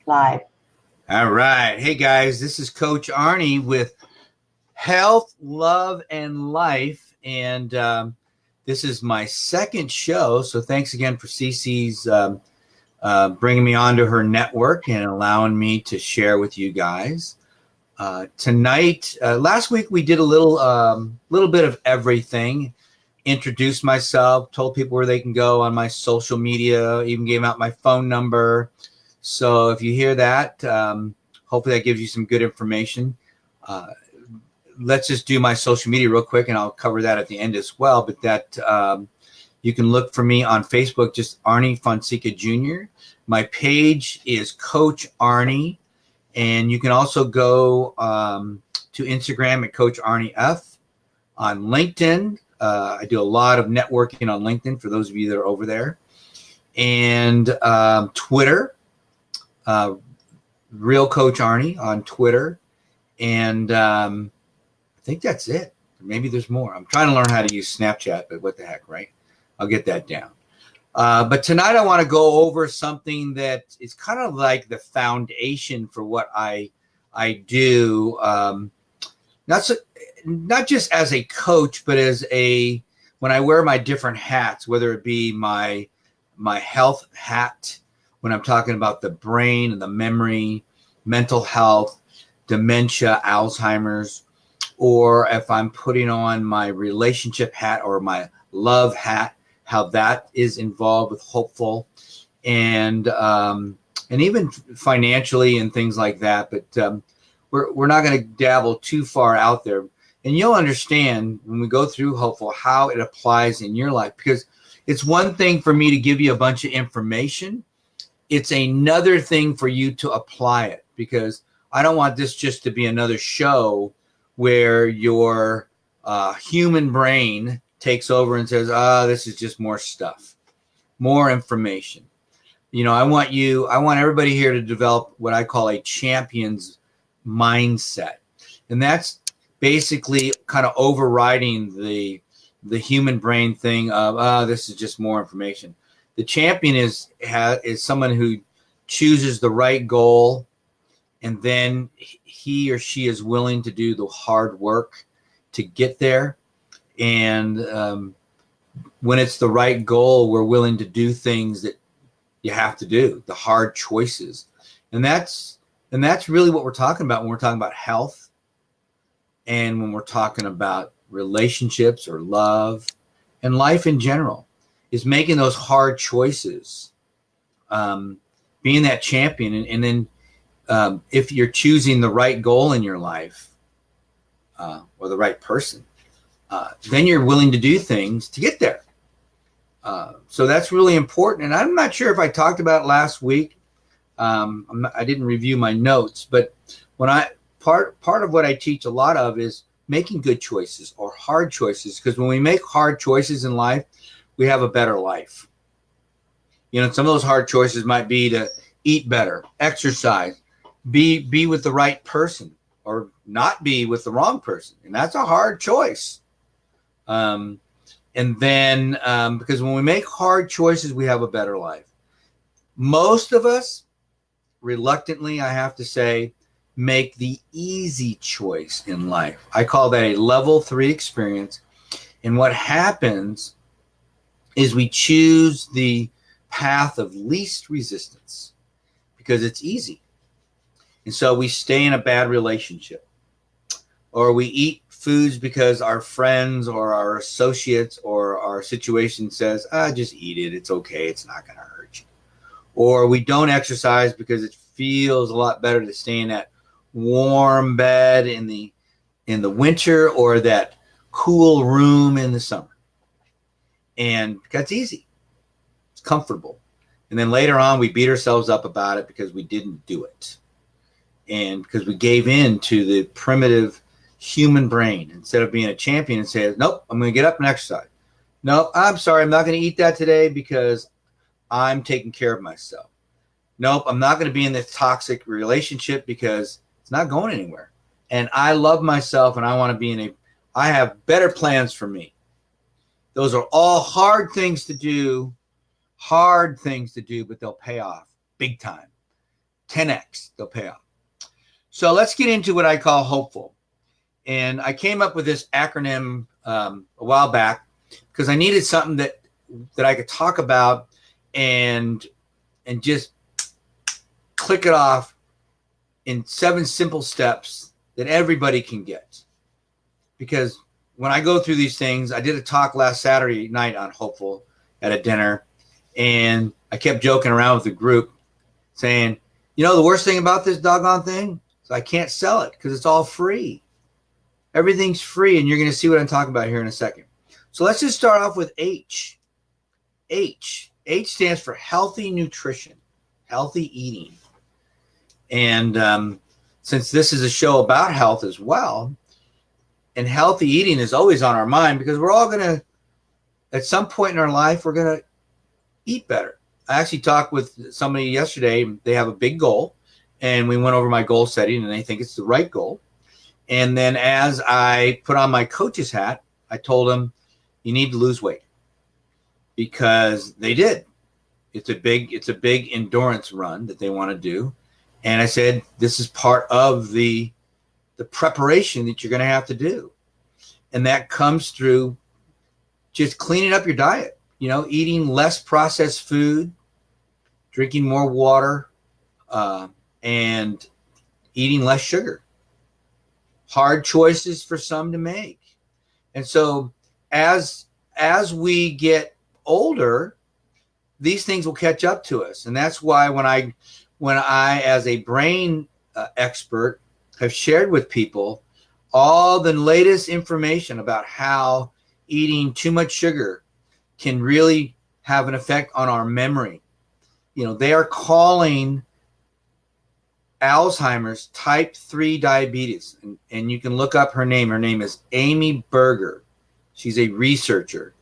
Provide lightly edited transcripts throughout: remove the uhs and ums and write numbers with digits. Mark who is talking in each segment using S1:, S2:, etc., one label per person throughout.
S1: Live.
S2: All right. Hey, guys, this is Coach Arnie with Health, Love, and Life. And this is my second show. So thanks again for Cece's bringing me onto her network and allowing me to share with you guys. Tonight, last week, we did a little bit of everything. Introduced myself, told people where they can go on my social media, even gave out my phone number. So if you hear that, hopefully that gives you some good information. Let's just do my social media real quick, and I'll cover that at the end as well. But that you can look for me on Facebook, just Arnie Fonseca Jr. My page is Coach Arnie, and you can also go to Instagram at Coach Arnie F. On LinkedIn, I do a lot of networking on LinkedIn for those of you that are over there, and Twitter. Real Coach Arnie on Twitter, and I think that's it. Maybe there's more. I'm trying to learn how to use Snapchat, but what the heck, right? I'll get that down. But tonight I want to go over something that is kind of like the foundation for what I do. Not just as a coach, but as when I wear my different hats, whether it be my health hat, when I'm talking about the brain and the memory, mental health, dementia, Alzheimer's, or if I'm putting on my relationship hat or my love hat, how that is involved with hopeful, and even financially and things like that. But we're not going to dabble too far out there, and you'll understand when we go through hopeful how it applies in your life, because it's one thing for me to give you a bunch of information. It's another thing for you to apply it, because I don't want this just to be another show where your human brain takes over and says, this is just more stuff, more information. I want everybody here to develop what I call a champion's mindset. And that's basically kind of overriding the human brain thing of, this is just more information. The champion is someone who chooses the right goal, and then he or she is willing to do the hard work to get there. And when it's the right goal, we're willing to do things that you have to do, the hard choices. And that's really what we're talking about when we're talking about health, and when we're talking about relationships or love and life in general. Is making those hard choices, being that champion. And then if you're choosing the right goal in your life or the right person, then you're willing to do things to get there. So that's really important. And I'm not sure if I talked about it last week. I didn't review my notes, but part of what I teach a lot of is making good choices or hard choices, because when we make hard choices in life, we have a better life. Some of those hard choices might be to eat better, exercise, be with the right person, or not be with the wrong person. And that's a hard choice. And then, because when we make hard choices, we have a better life. Most of us, reluctantly, I have to say, make the easy choice in life. I call that a level 3 experience. And what happens is we choose the path of least resistance because it's easy. And so we stay in a bad relationship, or we eat foods because our friends or our associates or our situation says, just eat it. It's okay. It's not going to hurt you. Or we don't exercise because it feels a lot better to stay in that warm bed in the winter, or that cool room in the summer. And that's easy. It's comfortable. And then later on, we beat ourselves up about it because we didn't do it. And because we gave in to the primitive human brain, instead of being a champion and saying, nope, I'm going to get up and exercise. No, I'm sorry, I'm not going to eat that today because I'm taking care of myself. Nope, I'm not going to be in this toxic relationship because it's not going anywhere. And I love myself, and I want to be I have better plans for me. Those are all hard things to do, but they'll pay off big time. 10x, they'll pay off. So let's get into what I call hopeful. And I came up with this acronym a while back because I needed something that I could talk about and just click it off in 7 simple steps that everybody can get. Because when I go through these things, I did a talk last Saturday night on hopeful at a dinner, and I kept joking around with the group saying, the worst thing about this doggone thing is I can't sell it because it's all free. Everything's free, and you're going to see what I'm talking about here in a second. So let's just start off with H. H stands for healthy nutrition, healthy eating. And since this is a show about health as well, and healthy eating is always on our mind because we're all going to, at some point in our life, we're going to eat better. I actually talked with somebody yesterday. They have a big goal, and we went over my goal setting, and they think it's the right goal. And then as I put on my coach's hat, I told them, you need to lose weight, because they did. It's a big endurance run that they want to do. And I said, this is part of the preparation that you're going to have to do. And that comes through just cleaning up your diet, eating less processed food, drinking more water, and eating less sugar. Hard choices for some to make. And so as we get older, these things will catch up to us. And that's why when I as a brain expert have shared with people all the latest information about how eating too much sugar can really have an effect on our memory. They are calling Alzheimer's type 3 diabetes. And you can look up her name. Her name is Amy Berger. She's a researcher.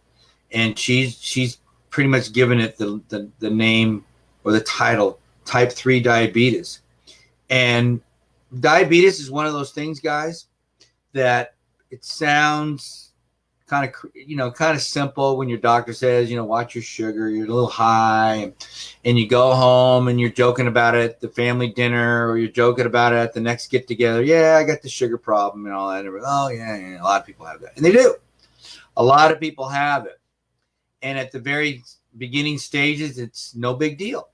S2: And she's pretty much given it the name or the title, type 3 diabetes. And diabetes is one of those things, guys, that it sounds kind of simple when your doctor says, watch your sugar, you're a little high, and you go home and you're joking about it at the family dinner, or you're joking about it at the next get together. Yeah, I got the sugar problem and all that. And oh yeah, a lot of people have that. And they do. A lot of people have it. And at the very beginning stages, it's no big deal.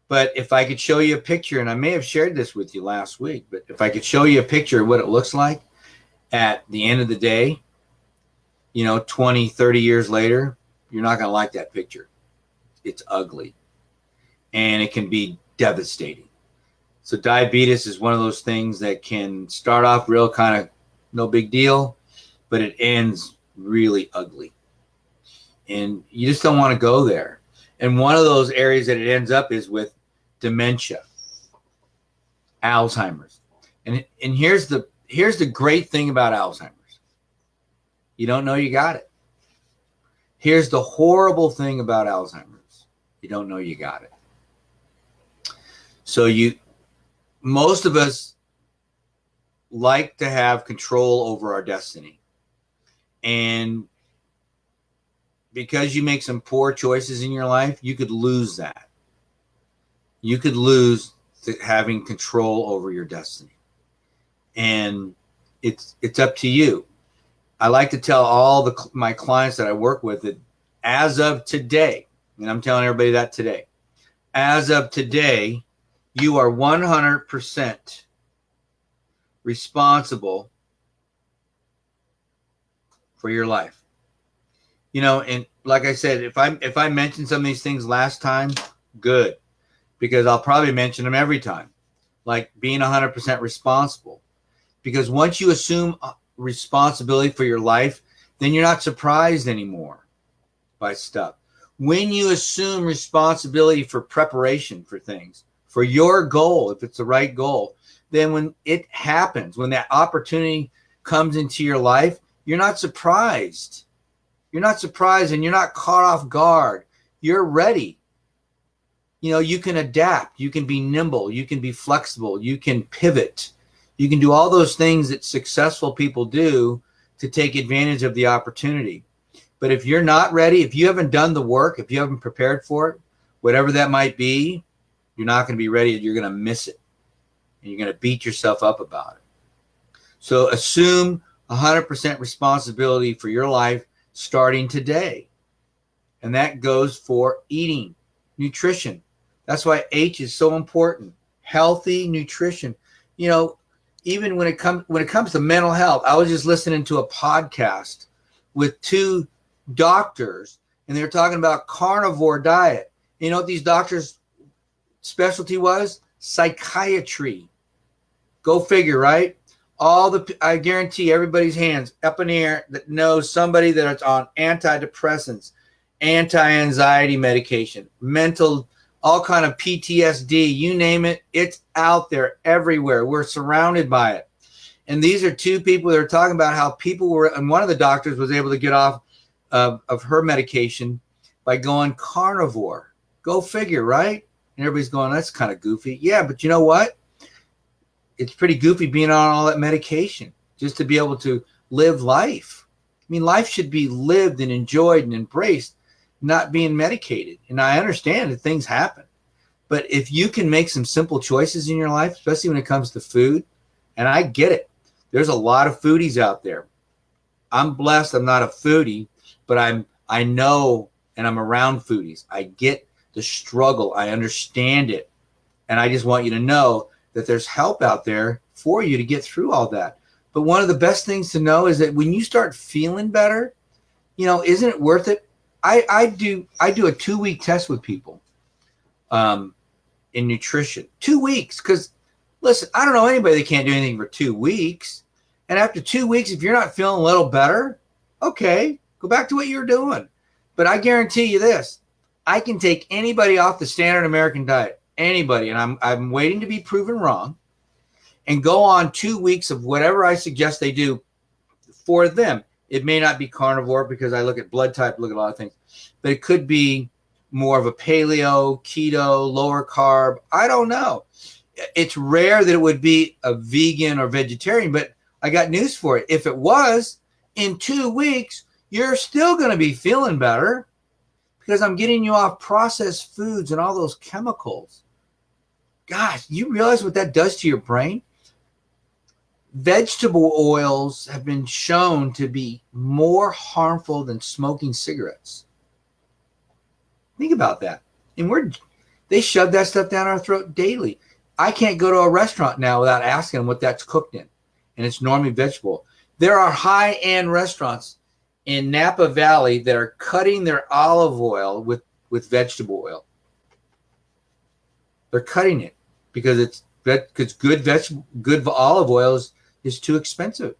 S2: But if I could show you a picture, and I may have shared this with you last week, but if I could show you a picture of what it looks like at the end of the day, 20, 30 years later, you're not going to like that picture. It's ugly. And it can be devastating. So diabetes is one of those things that can start off real kind of no big deal, but it ends really ugly. And you just don't want to go there. And one of those areas that it ends up is with dementia, Alzheimer's. And here's the great thing about Alzheimer's. You don't know you got it. Here's the horrible thing about Alzheimer's. You don't know you got it. So most of us like to have control over our destiny. And because you make some poor choices in your life, you could lose that. You could lose having control over your destiny. And it's up to you. I like to tell all my clients that I work with that as of today, and I'm telling everybody that today, as of today, you are 100% responsible for your life. And like I said, if I mentioned some of these things last time, good, because I'll probably mention them every time, like being 100% responsible. Because once you assume responsibility for your life, then you're not surprised anymore by stuff. When you assume responsibility for preparation for things, for your goal, if it's the right goal, then when it happens, when that opportunity comes into your life, you're not surprised. You're not surprised, and you're not caught off guard. You're ready. You can adapt. You can be nimble. You can be flexible. You can pivot. You can do all those things that successful people do to take advantage of the opportunity. But if you're not ready, if you haven't done the work, if you haven't prepared for it, whatever that might be, you're not going to be ready. You're going to miss it. And you're going to beat yourself up about it. So assume 100% responsibility for your life starting today. And that goes for eating, nutrition. That's why H is so important. Healthy nutrition. You know, even when it comes to mental health, I was just listening to a podcast with two doctors, and they were talking about carnivore diet. You know what these doctors' specialty was? Psychiatry. Go figure, right? I guarantee everybody's hands up in the air that knows somebody that's on antidepressants, anti-anxiety medication, mental, all kind of PTSD, you name it, it's out there everywhere. We're surrounded by it. And these are two people that are talking about how people were, and one of the doctors was able to get off of her medication by going carnivore. Go figure, right? And everybody's going, that's kind of goofy. Yeah, but you know what? It's pretty goofy being on all that medication just to be able to live life. I mean, life should be lived and enjoyed and embraced, not being medicated. And I understand that things happen. But if you can make some simple choices in your life, especially when it comes to food, and I get it, there's a lot of foodies out there. I'm blessed. I'm not a foodie, but I know, and I'm around foodies. I get the struggle. I understand it. And I just want you to know that there's help out there for you to get through all that. But one of the best things to know is that when you start feeling better, you know, isn't it worth it? I do a 2-week test with people in nutrition. 2 weeks, because listen, I don't know anybody that can't do anything for 2 weeks. And after 2 weeks, if you're not feeling a little better, okay, go back to what you're doing. But I guarantee you this, I can take anybody off the standard American diet, anybody, and I'm waiting to be proven wrong, and go on 2 weeks of whatever I suggest they do for them. It may not be carnivore because I look at blood type, look at a lot of things, but it could be more of a paleo, keto, lower carb. I don't know. It's rare that it would be a vegan or vegetarian, but I got news for it. If it was, in 2 weeks, you're still going to be feeling better because I'm getting you off processed foods and all those chemicals. Gosh, you realize what that does to your brain? Vegetable oils have been shown to be more harmful than smoking cigarettes. Think about that. And they shove that stuff down our throat daily. I can't go to a restaurant now without asking them what that's cooked in. And it's normally vegetable. There are high-end restaurants in Napa Valley that are cutting their olive oil with vegetable oil. They're cutting it because good olive oil is too expensive.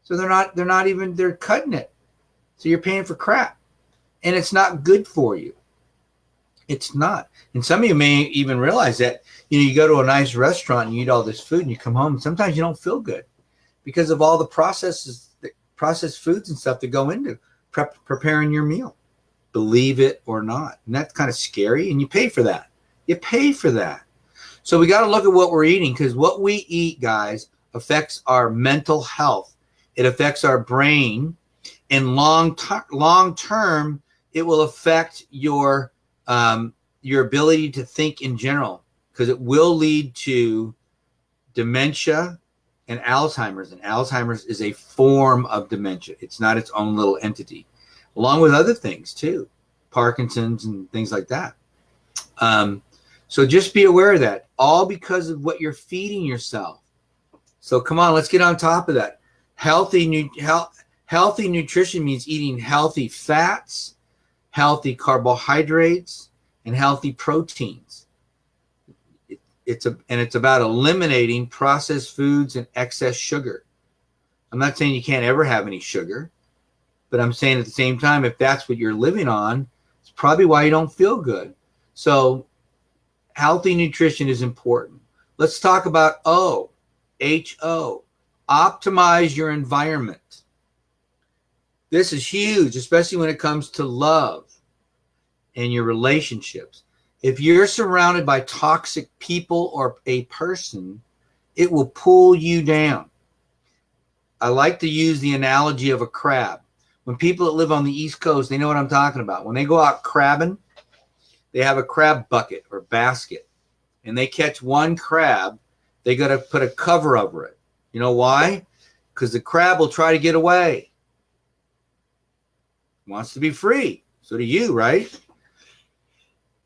S2: So they're cutting it. So you're paying for crap. And it's not good for you. It's not. And some of you may even realize that, you go to a nice restaurant and you eat all this food and you come home and sometimes you don't feel good because of all the processed foods and stuff that go into preparing your meal. Believe it or not. And that's kind of scary, and you pay for that. You pay for that. So we got to look at what we're eating, because what we eat, guys, affects our mental health. It affects our brain. And long term, it will affect your ability to think in general, because it will lead to dementia and Alzheimer's. And Alzheimer's is a form of dementia. It's not its own little entity, along with other things too, Parkinson's and things like that. So just be aware of that, all because of what you're feeding yourself. So come on, let's get on top of that. Healthy nutrition means eating healthy fats, healthy carbohydrates, and healthy proteins. It's about eliminating processed foods and excess sugar. I'm not saying you can't ever have any sugar, but I'm saying at the same time, if that's what you're living on, it's probably why you don't feel good. So healthy nutrition is important. Let's talk about O-H-O. Optimize your environment. This is huge, especially when it comes to love and your relationships. If you're surrounded by toxic people or a person, it will pull you down. I like to use the analogy of a crab. When people that live on the East Coast, they know what I'm talking about. When they go out crabbing, they have a crab bucket or basket. and they catch one crab, they got to put a cover over it. You know why? Because the crab will try to get away. Wants to be free. So do you, right?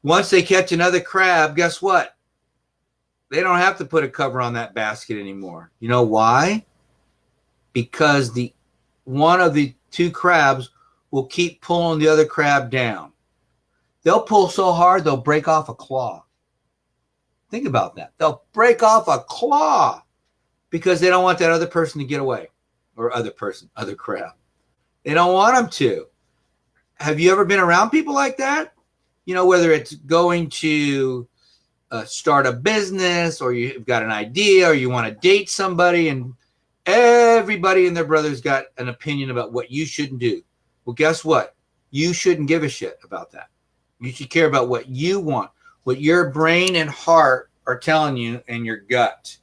S2: Once they catch another crab, guess what? They don't have to put a cover on that basket anymore. You know why? Because one of the two crabs will keep pulling the other crab down. They'll pull so hard, they'll break off a claw. Think about that. They'll break off a claw because they don't want that other person to get away. Or other crab. They don't want them to. Have you ever been around people like that? You know, whether it's going to start a business, or you've got an idea, or you want to date somebody, and everybody and their brother's got an opinion about what you shouldn't do. Well, guess what? You shouldn't give a shit about that. You should care about what you want, what your brain and heart are telling you, and your gut.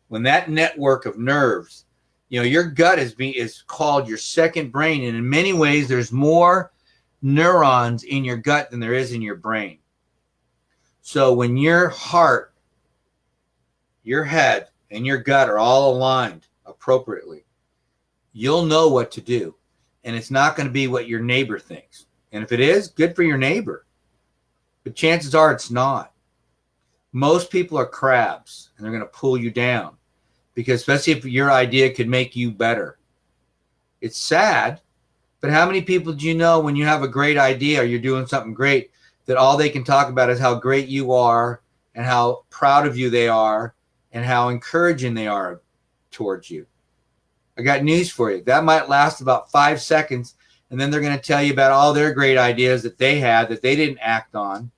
S2: When that network of nerves, you know, your gut is called your second brain, and in many ways, there's more neurons in your gut than there is in your brain. So when your heart, your head, and your gut are all aligned appropriately, you'll know what to do. And it's not going to be what your neighbor thinks. And if it is, good for your neighbor. But chances are it's not. Most people are crabs, and they're going to pull you down, because especially if your idea could make you better. It's sad, but how many people do you know when you have a great idea or you're doing something great, that all they can talk about is how great you are and how proud of you they are and how encouraging they are towards you? I got news for you. That might last about 5 seconds, and then they're going to tell you about all their great ideas that they had that they didn't act on,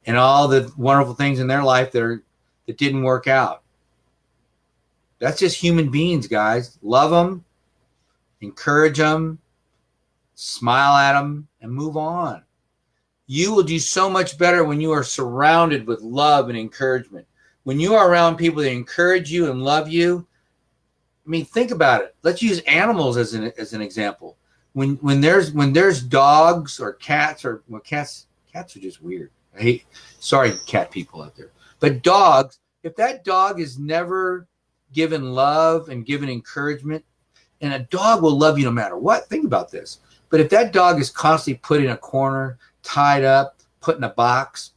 S2: and all the wonderful things in their life that didn't work out. That's just human beings, guys. Love them, encourage them, smile at them, and move on. You will do so much better when you are surrounded with love and encouragement. When you are around people that encourage you and love you, I mean, think about it. Let's use animals as an example. When there's dogs or cats, or well, cats are just weird. Sorry, cat people out there. But dogs, if that dog is never given love and given encouragement, and a dog will love you no matter what. Think about this. But if that dog is constantly put in a corner, tied up, put in a box,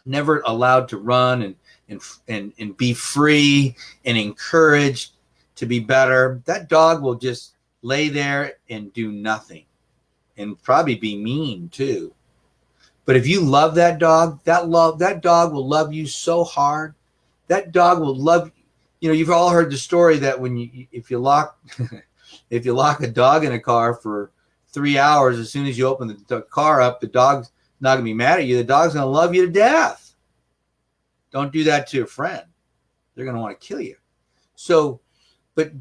S2: never allowed to run and be free and encouraged to be better, that dog will just lay there and do nothing, and probably be mean too. But if you love that dog, that dog will love you so hard. That dog will love you. You know, you've all heard the story that if you lock a dog in a car for 3 hours, as soon as you open the car up, the dog's not going to be mad at you. The dog's going to love you to death. Don't do that to a friend. They're going to want to kill you. So, but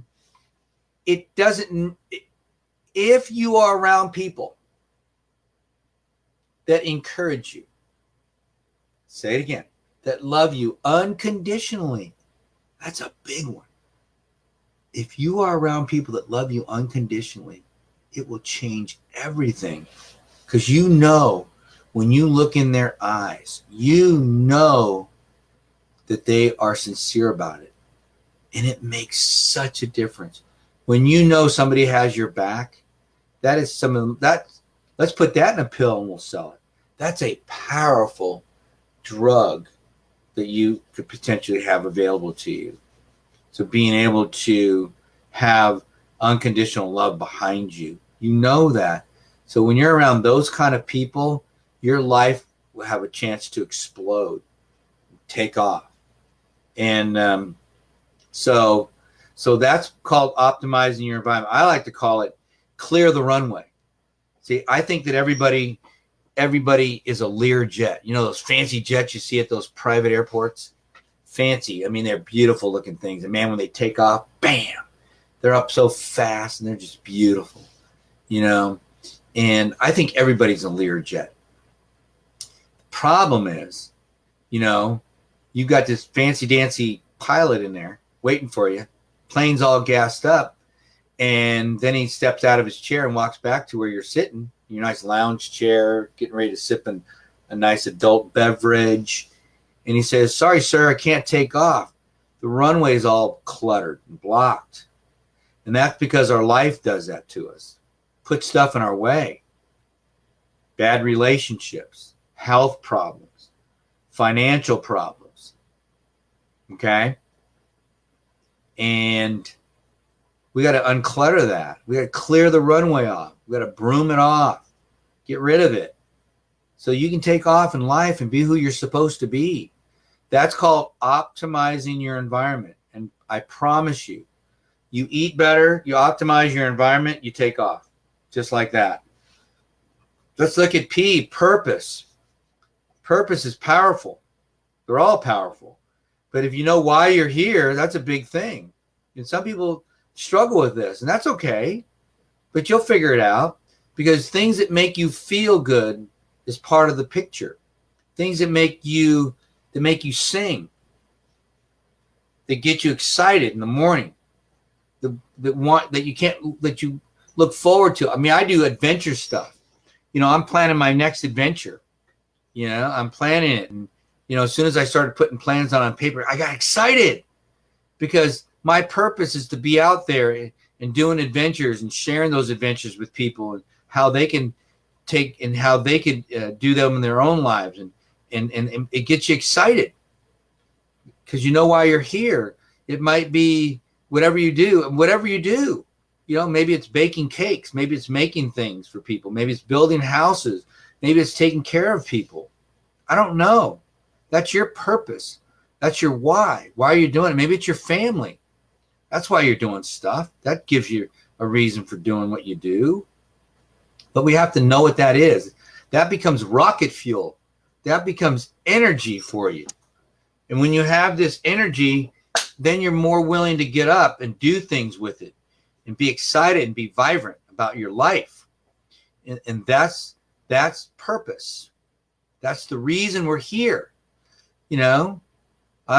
S2: it doesn't, if you are around people that encourage you, say it again, that love you unconditionally, that's a big one. If you are around people that love you unconditionally, it will change everything. Because you know, when you look in their eyes, you know that they are sincere about it. And it makes such a difference. When you know somebody has your back, that is some of that. Let's put that in a pill and we'll sell it. That's a powerful drug that you could potentially have available to you. So being able to have unconditional love behind you, you know that. So when you're around those kind of people, your life will have a chance to explode, take off. And so that's called optimizing your environment. I like to call it clear the runway. See, I think that everybody is a Learjet. You know those fancy jets you see at those private airports? Fancy. I mean, they're beautiful looking things. And man, when they take off, bam, they're up so fast and they're just beautiful, you know? And I think everybody's a Learjet. The problem is, you know, you got this fancy dancy pilot in there waiting for you. Plane's all gassed up. And then he steps out of his chair and walks back to where you're sitting, your nice lounge chair, getting ready to sip a nice adult beverage. And he says, sorry, sir, I can't take off. The runway is all cluttered and blocked. And that's because our life does that to us. Put stuff in our way. Bad relationships, health problems, financial problems. Okay? And we got to unclutter that. We got to clear the runway off. We got to broom it off. Get rid of it. So you can take off in life and be who you're supposed to be. That's called optimizing your environment. And I promise you, you eat better, you optimize your environment, you take off. Just like that. Let's look at P, purpose. Purpose is powerful. They're all powerful. But if you know why you're here, that's a big thing. And some people struggle with this, and that's okay. But you'll figure it out, because things that make you feel good is part of the picture. Things that make you sing, that get you excited in the morning, that you look forward to. I mean, I do adventure stuff. I'm planning my next adventure. I'm planning it. And, as soon as I started putting plans on paper, I got excited, because my purpose is to be out there and doing adventures and sharing those adventures with people, and how they can do them in their own lives. And it gets you excited, because you know why you're here. It might be whatever you do. Maybe it's baking cakes. Maybe it's making things for people. Maybe it's building houses. Maybe it's taking care of people. I don't know. That's your purpose. That's your why. Why are you doing it? Maybe it's your family. That's why you're doing stuff. That gives you a reason for doing what you do. But we have to know what that is. That becomes rocket fuel. That becomes energy for you. And when you have this energy, then you're more willing to get up and do things with it, and be excited and be vibrant about your life. And that's purpose. That's the reason we're here. I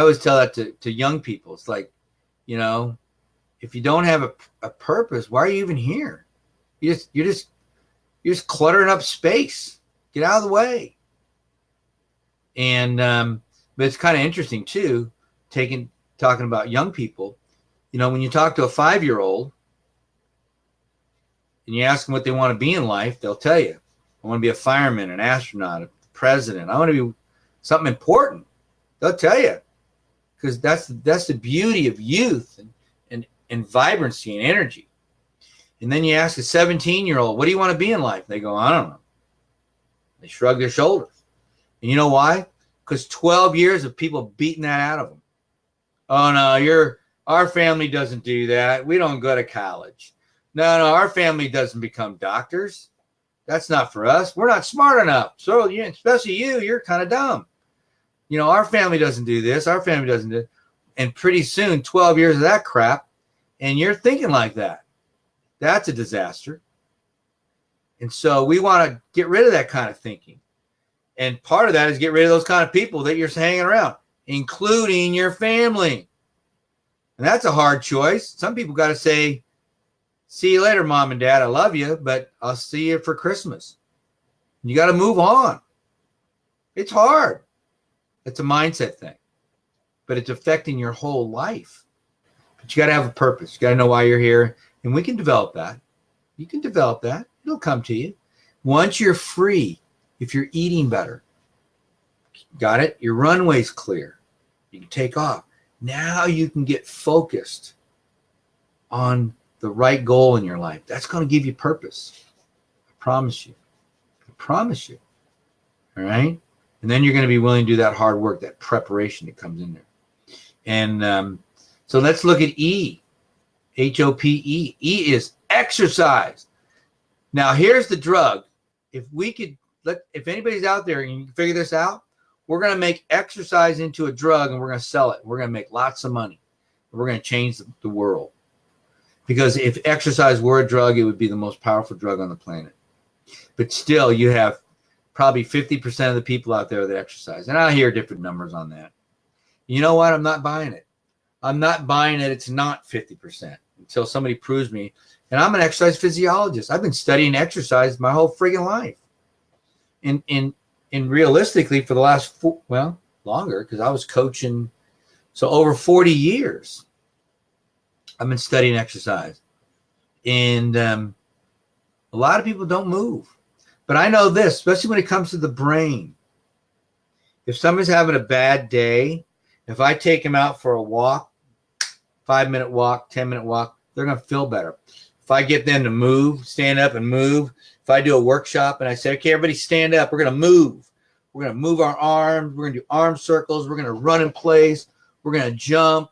S2: always tell that to young people. It's like, if you don't have a purpose, why are you even here? You're just cluttering up space. Get out of the way. And but it's kind of interesting too, talking about young people. When you talk to a 5-year-old and you ask them what they want to be in life, they'll tell you, I want to be a fireman, an astronaut, a president. I want to be something important. They'll tell you, because that's the beauty of youth and vibrancy and energy. And then you ask a 17-year-old, what do you want to be in life? They go, I don't know. They shrug their shoulders. And you know why? Because 12 years of people beating that out of them. Oh, no, our family doesn't do that. We don't go to college. No, our family doesn't become doctors. That's not for us. We're not smart enough. So, especially you're kind of dumb. Our family doesn't do this. Our family doesn't do it. And pretty soon, 12 years of that crap, and you're thinking like that. That's a disaster. And so we want to get rid of that kind of thinking. And part of that is get rid of those kind of people that you're hanging around, including your family. And that's a hard choice. Some people got to say, see you later, mom and dad. I love you, but I'll see you for Christmas. You got to move on. It's hard. It's a mindset thing, but it's affecting your whole life. But you got to have a purpose. You got to know why you're here. And we can develop that. You can develop that. It'll come to you. Once you're free, if you're eating better, got it? Your runway's clear. You can take off. Now you can get focused on the right goal in your life. That's going to give you purpose. I promise you. I promise you. All right? And then you're going to be willing to do that hard work, that preparation that comes in there. And so let's look at E. HOPE. E is exercise. Now, here's the drug. If anybody's out there and you can figure this out, we're going to make exercise into a drug and we're going to sell it. We're going to make lots of money. We're going to change the world. Because if exercise were a drug, it would be the most powerful drug on the planet. But still, you have probably 50% of the people out there that exercise. And I hear different numbers on that. You know what? I'm not buying it. I'm not buying it. It's not 50% until somebody proves me. And I'm an exercise physiologist. I've been studying exercise my whole friggin' life. And realistically, for the last longer because I was coaching. So over 40 years, I've been studying exercise. And a lot of people don't move. But I know this, especially when it comes to the brain. If somebody's having a bad day, if I take them out for a walk, 5-minute walk, 10-minute walk, they're going to feel better. If I get them to move, stand up and move, if I do a workshop and I say, okay, everybody stand up, we're going to move. We're going to move our arms. We're going to do arm circles. We're going to run in place. We're going to jump.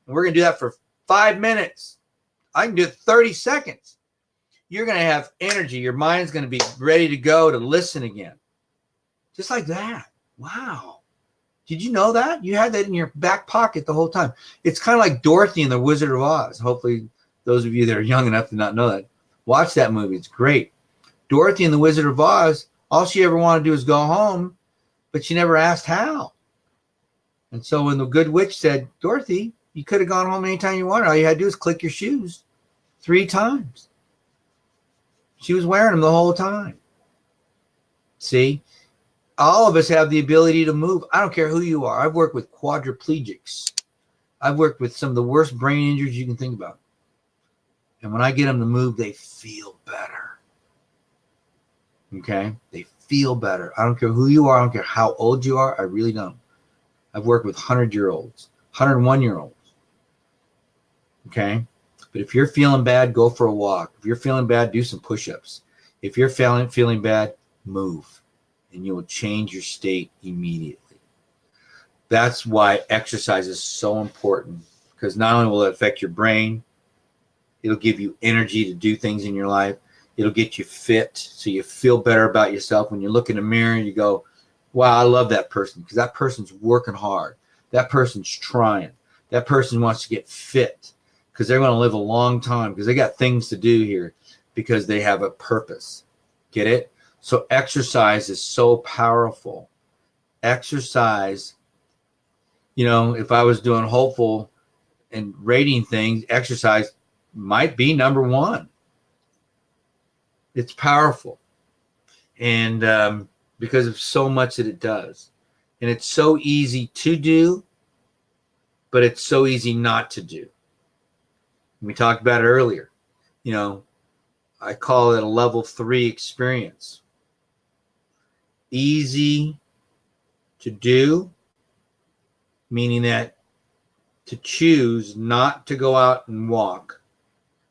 S2: And we're going to do that for 5 minutes. I can do it 30 seconds. You're going to have energy. Your mind's going to be ready to go to listen again. Just like that. Wow. Did you know that? You had that in your back pocket the whole time. It's kind of like Dorothy and the Wizard of Oz. Hopefully, those of you that are young enough to not know that, watch that movie. It's great. Dorothy and the Wizard of Oz, all she ever wanted to do is go home, but she never asked how. And so when the good witch said, Dorothy, you could have gone home anytime you wanted. All you had to do is click your shoes 3 times. She was wearing them the whole time. See? All of us have the ability to move. I don't care who you are. I've worked with quadriplegics. I've worked with some of the worst brain injuries you can think about. And when I get them to move, they feel better. Okay? They feel better. I don't care who you are. I don't care how old you are. I really don't. I've worked with 100-year-olds, 101-year-olds. Okay? But if you're feeling bad, go for a walk. If you're feeling bad, do some push-ups. If you're feeling bad, move. And you will change your state immediately. That's why exercise is so important, because not only will it affect your brain, it'll give you energy to do things in your life. It'll get you fit so you feel better about yourself. When you look in the mirror and you go, wow, I love that person, because that person's working hard. That person's trying. That person wants to get fit because they're going to live a long time, because they got things to do here, because they have a purpose. Get it? So exercise is so powerful. Exercise, if I was doing hopeful and rating things, exercise might be number 1. It's powerful. And because of so much that it does. And it's so easy to do, but it's so easy not to do. We talked about it earlier. I call it a level 3 experience. Easy to do, meaning that to choose not to go out and walk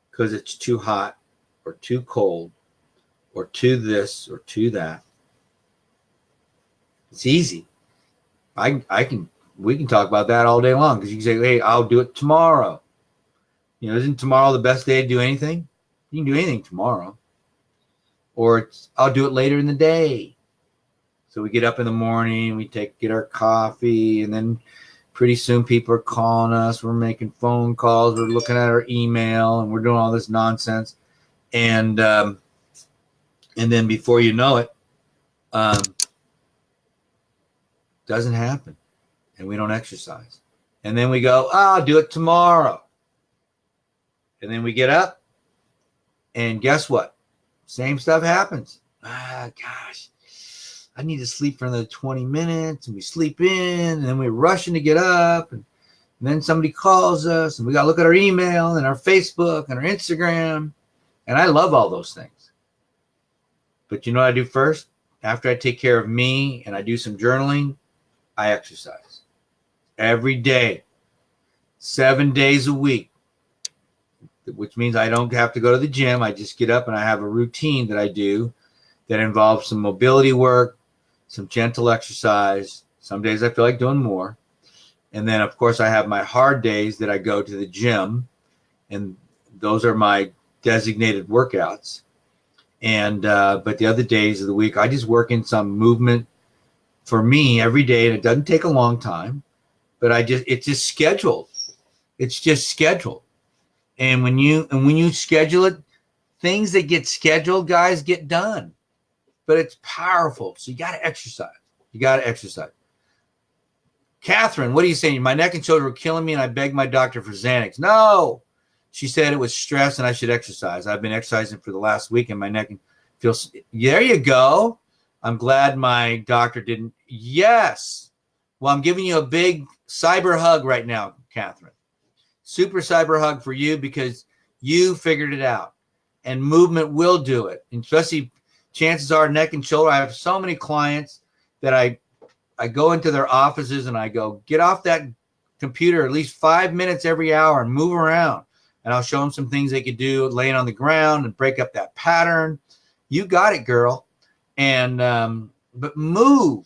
S2: because it's too hot or too cold or too this or too that. It's easy. We can talk about that all day long, because you can say, hey, I'll do it tomorrow. Isn't tomorrow the best day to do anything? You can do anything tomorrow. Or I'll do it later in the day. So we get up in the morning, we get our coffee, and then pretty soon people are calling us. We're making phone calls. We're looking at our email, and we're doing all this nonsense. And then before you know it, doesn't happen, and we don't exercise. And then we go, I'll do it tomorrow. And then we get up, and guess what? Same stuff happens. Gosh, I need to sleep for another 20 minutes, and we sleep in, and then we're rushing to get up, and then somebody calls us, and we got to look at our email and our Facebook and our Instagram. And I love all those things. But you know what I do first? After I take care of me and I do some journaling, I exercise every day, 7 days a week, which means I don't have to go to the gym. I just get up and I have a routine that I do that involves some mobility work, some gentle exercise. Some days I feel like doing more. And then, of course, I have my hard days that I go to the gym, and those are my designated workouts. And but the other days of the week, I just work in some movement for me every day, and it doesn't take a long time, but it's just scheduled. It's just scheduled. And when you schedule it, things that get scheduled, guys, get done. But it's powerful. So you got to exercise. You got to exercise. Catherine, what are you saying? My neck and shoulder were killing me, and I begged my doctor for Xanax. No. She said it was stress and I should exercise. I've been exercising for the last week, and my neck feels. There you go. I'm glad my doctor didn't. Yes. Well, I'm giving you a big cyber hug right now, Catherine. Super cyber hug for you because you figured it out. And movement will do it. And especially chances are neck and shoulder. I have so many clients that I go into their offices and I go, get off that computer at least 5 minutes every hour and move around. And I'll show them some things they could do laying on the ground and break up that pattern. You got it, girl. And but move.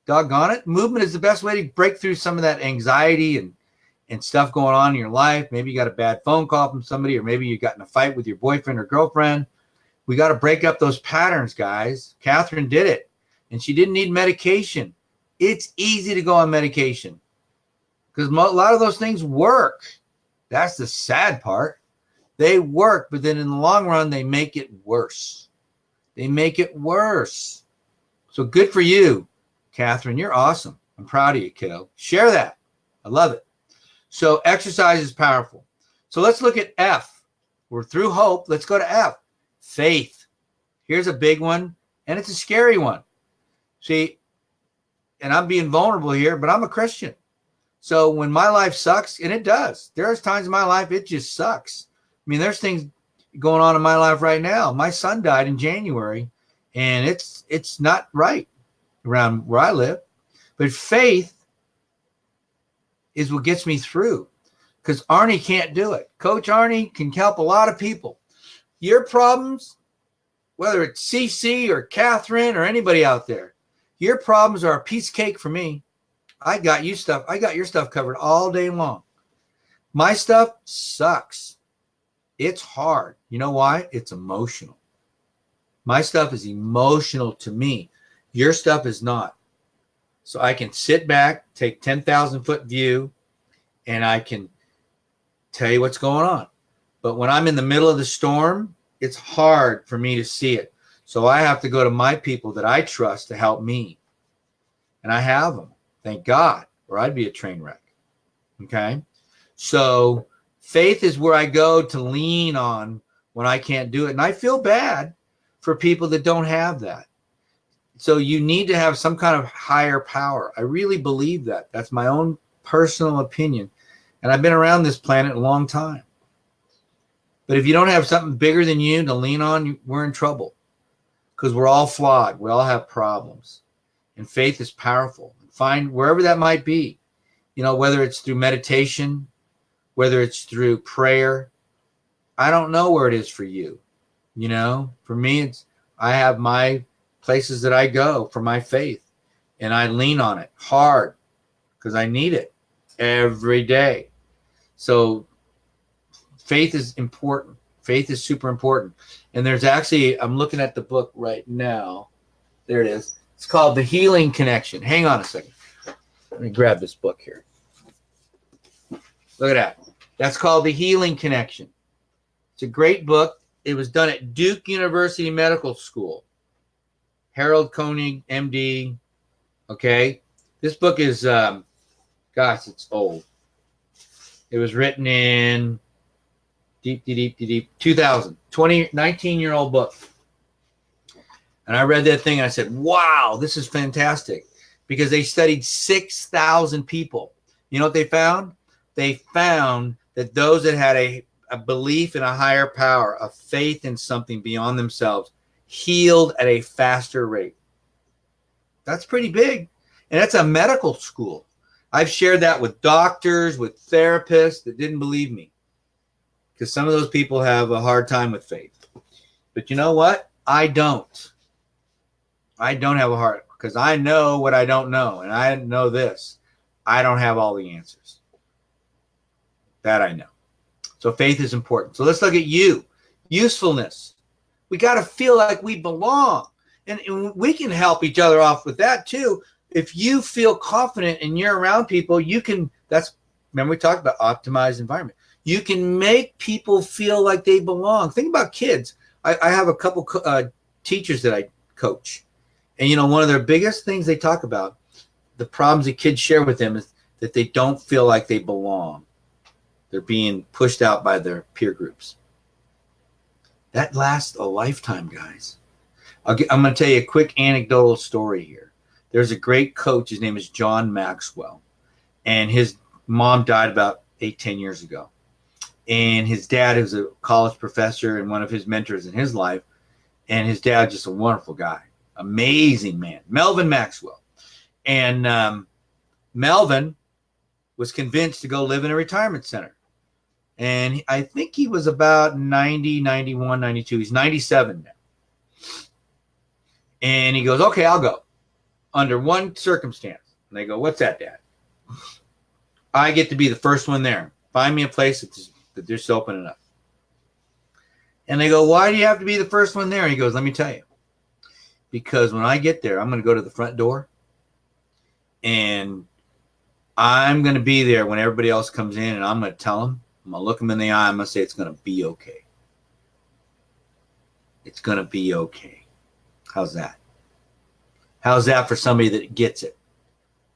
S2: Doggone it. Movement is the best way to break through some of that anxiety and stuff going on in your life. Maybe you got a bad phone call from somebody, or maybe you got in a fight with your boyfriend or girlfriend. We got to break up those patterns, guys. Catherine did it, and she didn't need medication. It's easy to go on medication because a lot of those things work. That's the sad part. They work, but then in the long run, they make it worse. They make it worse. So good for you, Catherine. You're awesome. I'm proud of you, kiddo. Share that. I love it. So exercise is powerful. So let's look at F. We're through hope. Let's go to F. Faith. Here's a big one, and it's a scary one. See, and I'm being vulnerable here, but I'm a Christian. So when my life sucks, and it does, there's times in my life it just sucks. I mean, there's things going on in my life right now. My son died in January, and it's not right around where I live. But faith is what gets me through, because Arnie can't do it. Coach Arnie can help a lot of people. Your problems, whether it's CC or Catherine or anybody out there, your problems are a piece of cake for me. I got you stuff. I got your stuff covered all day long. My stuff sucks. It's hard. You know why? It's emotional. My stuff is emotional to me. Your stuff is not. So I can sit back, take 10,000-foot view, and I can tell you what's going on. But when I'm in the middle of the storm, it's hard for me to see it. So I have to go to my people that I trust to help me. And I have them, thank God, or I'd be a train wreck. Okay? So faith is where I go to lean on when I can't do it. And I feel bad for people that don't have that. So you need to have some kind of higher power. I really believe that. That's my own personal opinion. And I've been around this planet a long time. But if you don't have something bigger than you to lean on, we're in trouble, because we're all flawed. We all have problems. And faith is powerful. Find wherever that might be, whether it's through meditation, whether it's through prayer. I don't know where it is for you. For me, I have my places that I go for my faith, and I lean on it hard because I need it every day. So faith is important. Faith is super important. And there's actually, I'm looking at the book right now. There it is. It's called The Healing Connection. Hang on a second. Let me grab this book here. Look at that. That's called The Healing Connection. It's a great book. It was done at Duke University Medical School. Harold Koenig, MD. Okay. This book is, it's old. It was written in deep 2000, 19-year-old book. And I read that thing and I said, wow, this is fantastic, because they studied 6,000 people. You know what they found? They found that those that had a belief in a higher power, a faith in something beyond themselves, healed at a faster rate. That's pretty big. And that's a medical school. I've shared that with doctors, with therapists that didn't believe me, because some of those people have a hard time with faith. But you know what? I don't have a heart, because I know what I don't know. And I know this. I don't have all the answers. That I know. So faith is important. So let's look at usefulness. We got to feel like we belong. And we can help each other off with that too. If you feel confident and you're around people, remember we talked about optimized environment. You can make people feel like they belong. Think about kids. I have a couple teachers that I coach. And, one of their biggest things they talk about, the problems that kids share with them, is that they don't feel like they belong. They're being pushed out by their peer groups. That lasts a lifetime, guys. I'm going to tell you a quick anecdotal story here There's a great coach. His name is John Maxwell. And his mom died about 8-10 years ago. And his dad was a college professor and one of his mentors in his life. And his dad, just a wonderful guy, amazing man, Melvin Maxwell. And Melvin was convinced to go live in a retirement center. And I think he was about 90, 91, 92. He's 97 now. And he goes, okay, I'll go. Under one circumstance. And they go, what's that, Dad? I get to be the first one there. Find me a place that they're just opening up. And they go, why do you have to be the first one there? And he goes, let me tell you. Because when I get there, I'm going to go to the front door. And I'm going to be there when everybody else comes in. And I'm going to tell them. I'm going to look them in the eye. I'm going to say it's going to be okay. It's going to be okay. How's that? How's that for somebody that gets it?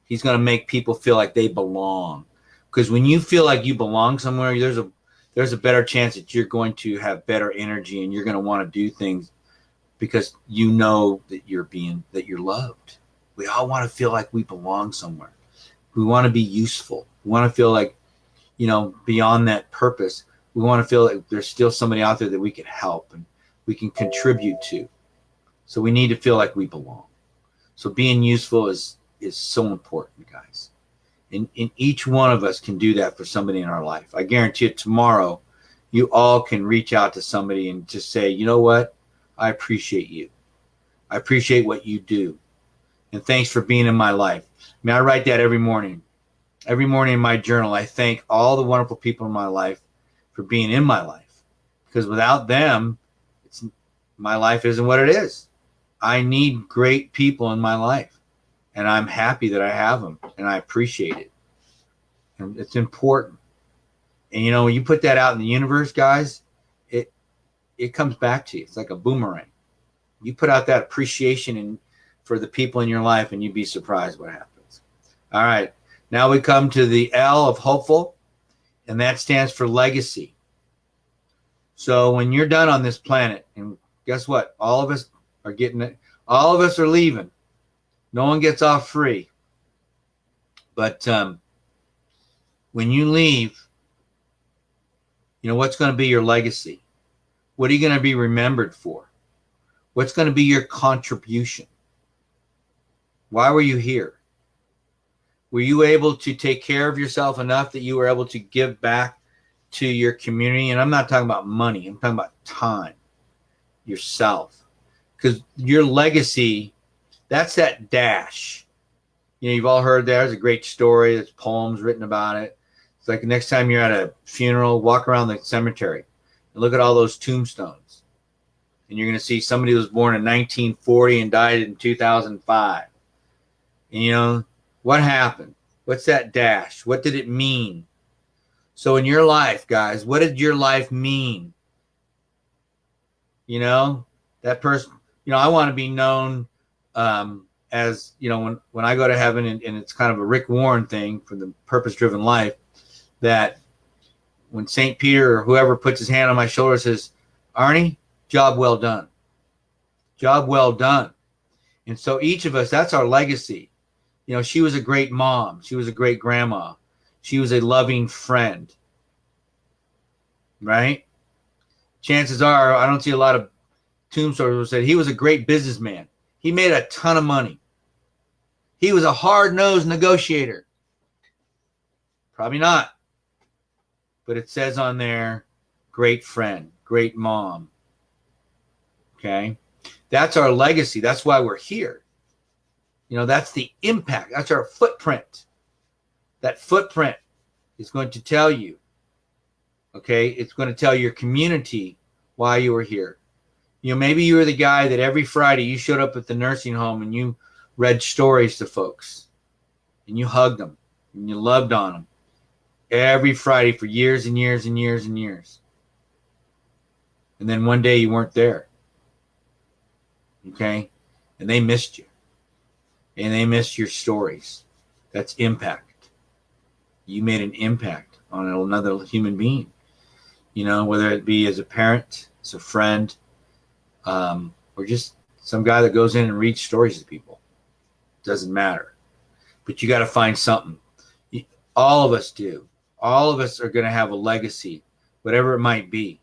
S2: He's going to make people feel like they belong. Because when you feel like you belong somewhere, there's a better chance that you're going to have better energy and you're going to want to do things because you know that you're loved. We all want to feel like we belong somewhere. We want to be useful. We want to feel like, beyond that purpose, we want to feel like there's still somebody out there that we can help and we can contribute to. So we need to feel like we belong. So being useful is so important, guys. And each one of us can do that for somebody in our life. I guarantee you tomorrow, you all can reach out to somebody and just say, you know what? I appreciate you. I appreciate what you do. And thanks for being in my life. I write that every morning. Every morning in my journal, I thank all the wonderful people in my life for being in my life. Because without them, my life isn't what it is. I need great people in my life. And I'm happy that I have them. And I appreciate it. And it's important. And, when you put that out in the universe, guys, it comes back to you. It's like a boomerang. You put out that appreciation for the people in your life, and you'd be surprised what happens. All right. Now we come to the L of hopeful, and that stands for legacy. So when you're done on this planet, and guess what? All of us are getting it. All of us are leaving. No one gets off free. But when you leave, what's going to be your legacy? What are you going to be remembered for? What's going to be your contribution? Why were you here? Were you able to take care of yourself enough that you were able to give back to your community? And I'm not talking about money. I'm talking about time, yourself. Because your legacy, that's that dash. You've all heard there's a great story. There's poems written about it. It's like the next time you're at a funeral, walk around the cemetery and look at all those tombstones. And you're going to see somebody who was born in 1940 and died in 2005. And what happened? What's that dash? What did it mean? So in your life, guys, what did your life mean? That person, I want to be known as, when I go to heaven, and it's kind of a Rick Warren thing for the purpose-driven life, that when St. Peter or whoever puts his hand on my shoulder says, Arnie, job well done. Job well done. And so each of us, that's our legacy. She was a great mom. She was a great grandma. She was a loving friend. Right? Chances are, I don't see a lot of tombstones who said he was a great businessman. He made a ton of money. He was a hard-nosed negotiator. Probably not. But it says on there, great friend, great mom. Okay? That's our legacy. That's why we're here. That's the impact. That's our footprint. That footprint is going to tell you, okay? It's going to tell your community why you were here. Maybe you were the guy that every Friday you showed up at the nursing home and you read stories to folks and you hugged them and you loved on them every Friday for years and years and years and years. And then one day you weren't there. Okay? And they missed you. And they missed your stories. That's impact. You made an impact on another human being. Whether it be as a parent, as a friend, or just some guy that goes in and reads stories to people. Doesn't matter. But you got to find something. All of us do. All of us are going to have a legacy, whatever it might be.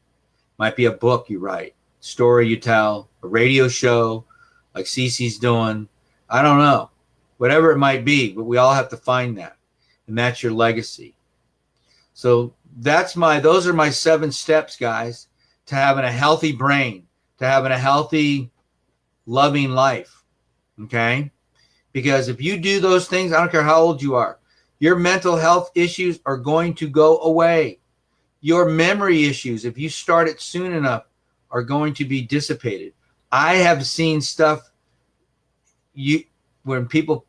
S2: Might be a book you write, story you tell, a radio show like Cece's doing. I don't know. Whatever it might be, but we all have to find that. And that's your legacy. So those are my 7 steps, guys, to having a healthy brain, to having a healthy, loving life. Okay? Because if you do those things, I don't care how old you are, your mental health issues are going to go away. Your memory issues, if you start it soon enough, are going to be dissipated. I have seen stuff when people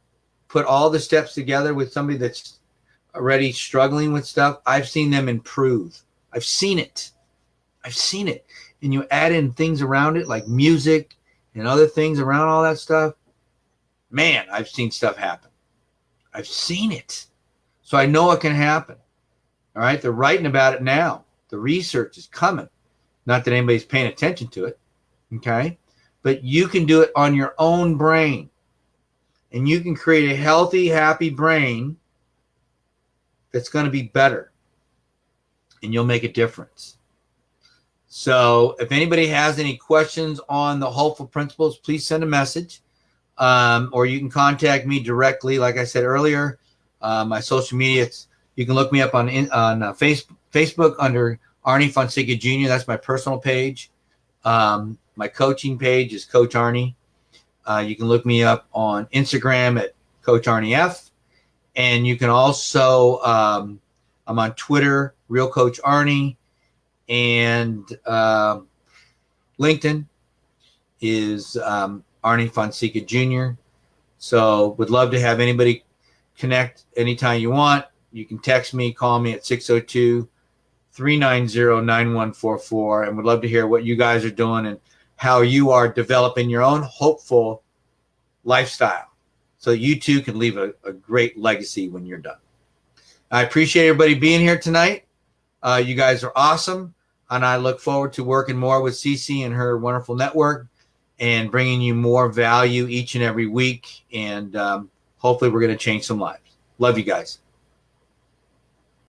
S2: put all the steps together with somebody that's already struggling with stuff, I've seen them improve. I've seen it. And you add in things around it like music and other things around all that stuff. Man, I've seen stuff happen. I've seen it. So I know it can happen. All right. They're writing about it now. The research is coming. Not that anybody's paying attention to it. Okay. But you can do it on your own brain. And you can create a healthy, happy brain that's going to be better. And you'll make a difference. So if anybody has any questions on the hopeful principles, please send a message. Or you can contact me directly. Like I said earlier, my social media, you can look me up on Facebook under Arnie Fonseca Jr. That's my personal page. My coaching page is Coach Arnie. You can look me up on Instagram at Coach Arnie F. And you can also, I'm on Twitter, Real Coach Arnie. And LinkedIn is Arnie Fonseca Jr. So would love to have anybody connect anytime you want. You can text me, call me at 602-390-9144. And would love to hear what you guys are doing and how you are developing your own hopeful lifestyle so you too can leave a great legacy when you're done. I appreciate everybody being here tonight. You guys are awesome. And I look forward to working more with Cece and her wonderful network and bringing you more value each and every week. And hopefully we're going to change some lives. Love you guys.